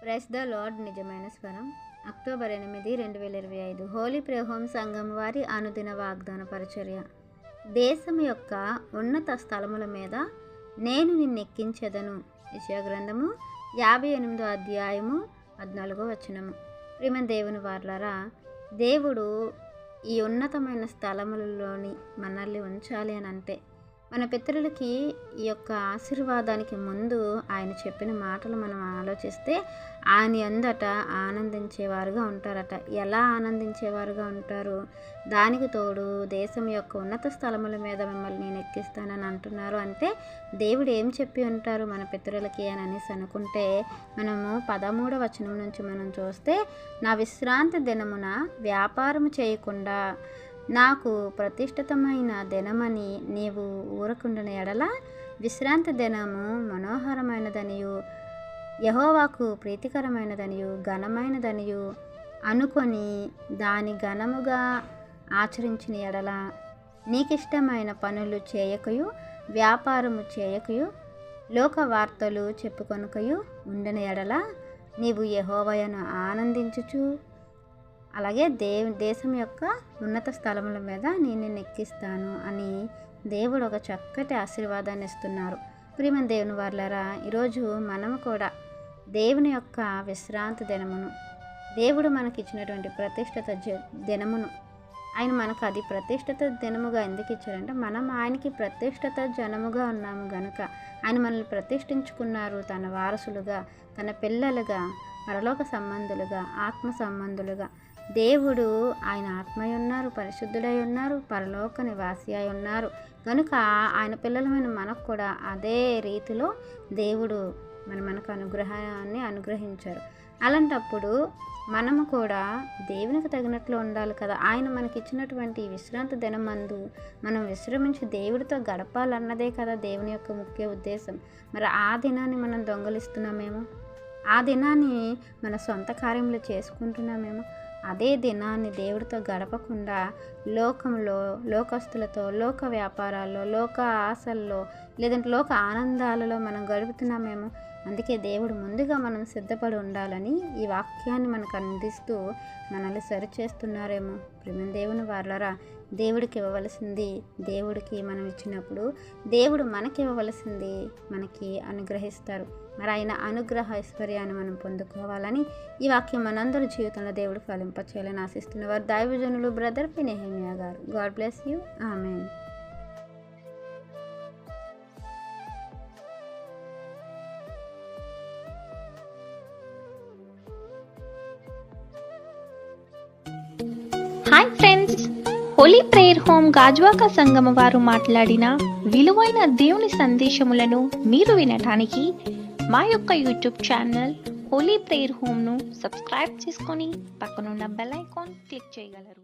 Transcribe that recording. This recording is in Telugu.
Praise the lord. నిజమైన స్వరం. అక్టోబర్ 8, 2025. హోలీ ప్రేయర్ హోమ్ సంఘం వారి అనుదిన వాగ్దాన పరిచర్య. దేశం యొక్క ఉన్నత స్థలముల మీద నేను నిన్నెక్కించెదను. యెషయా గ్రంథము 58వ అధ్యాయము 14వ వచనము. ప్రియమైన దేవుని వారలారా, దేవుడు ఈ ఉన్నతమైన స్థలములలోని మనల్ని ఉంచాలి అని అంటే, మన పితరులకి ఈ యొక్క ఆశీర్వాదానికి ముందు ఆయన చెప్పిన మాటలు మనం ఆలోచిస్తే, ఆయన అందట ఆనందించేవారుగా ఉంటారట. ఎలా ఆనందించేవారుగా ఉంటారు? దానికి తోడు దేశం యొక్క ఉన్నత స్థలముల మీద మిమ్మల్ని నేను ఎక్కిస్తానని అంటున్నారు అంటే, దేవుడు ఏం చెప్పి ఉంటారు మన పితరులకి అని అనేసి అనుకుంటే, మనము 13వ వచనం నుంచి మనం చూస్తే, నా విశ్రాంతి దినమున వ్యాపారము చేయకుండా నాకు ప్రతిష్ఠితమైన దినమని నీవు ఊరకుండిన ఎడల, విశ్రాంతి దినము మనోహరమైనదనియు యెహోవాకు ప్రీతికరమైనదనియు ఘనమైనదనియు అనుకొని దాని ఘనముగా ఆచరించిన ఎడల, నీకిష్టమైన పనులు చేయకయు వ్యాపారము చేయకయు లోక వార్తలు చెప్పుకొనకయు ఉండిన ఎడల, నీవు యెహోవాను ఆనందించుచు అలాగే దేశం యొక్క ఉన్నత స్థలముల మీద నేను ఎక్కిస్తాను అని దేవుడు ఒక చక్కటి ఆశీర్వాదాన్ని ఇస్తున్నారు. ప్రియమైన దేవుని వారలారా, ఈరోజు మనము కూడా దేవుని యొక్క విశ్రాంతి దినమును, దేవుడు మనకి ఇచ్చినటువంటి ప్రతిష్ఠిత దినమును, ఆయన మనకు అది ప్రతిష్ఠిత దినముగా ఎందుకు ఇచ్చారంటే, మనం ఆయనకి ప్రతిష్ఠిత జనముగా ఉన్నాము గనుక ఆయన మనల్ని ప్రతిష్ఠించుకున్నారు. తన వారసులుగా, తన పిల్లలుగా, పరలోక సంబంధులుగా, ఆత్మ సంబంధులుగా. దేవుడు ఆయన ఆత్మయ్య ఉన్నారు, పరిశుద్ధుడై ఉన్నారు, పరలోక నివాసి అయి ఉన్నారు కనుక ఆయన పిల్లలమైన మనకు కూడా అదే రీతిలో దేవుడు మనకు అనుగ్రహాన్ని అనుగ్రహించారు. అలాంటప్పుడు మనము కూడా దేవునికి తగినట్లు ఉండాలి కదా. ఆయన మనకి ఇచ్చినటువంటి విశ్రాంతి దినమందు మనం విశ్రమించి దేవుడితో గడపాలన్నదే కదా దేవుని యొక్క ముఖ్య ఉద్దేశం. మరి ఆ దినాన్ని మనం దొంగలిస్తున్నామేమో, ఆ దినాన్ని మన సొంత కార్యములు చేసుకుంటున్నామేమో, అదే దినాన్ని దేవుడితో గడపకుండా లోకంలో, లోకస్తులతో, లోక వ్యాపారాల్లో, లోక ఆశల్లో, లేదంటే లోక ఆనందాలలో మనం గడుపుతున్నామేమో. అందుకే దేవుడు ముందుగా మనం సిద్ధపడి ఉండాలని ఈ వాక్యాన్ని మనకు అందిస్తూ మనల్ని సరిచేస్తున్నారేమో. ప్రియమైన దేవుని వారలారా, దేవుడికి ఇవ్వవలసింది దేవుడికి మనం ఇచ్చినప్పుడు, దేవుడు మనకి ఇవ్వవలసింది మనకి అనుగ్రహిస్తారు. మరి ఆయన అనుగ్రహ ఐశ్వర్యాన్ని మనం పొందుకోవాలని ఈ వాక్యం మనందరి జీవితంలో దేవుడు ఫలింపచేయాలని ఆశిస్తున్న వారు దైవజనులు బ్రదర్ పి. నెహెమియా గారు. God bless you. Amen. Hi friends, Holi prayer home Gajuwaka సంఘం వారు మాట్లాడిన విలువైన దేవుని సందేశములను మీరు వినటానికి మా యొక్క యూట్యూబ్ ఛానల్ హోలీ ప్రేయర్ హోమ్ను సబ్స్క్రైబ్ చేసుకొని పక్కనున్న బెల్ ఐకాన్ క్లిక్ చేయగలరు.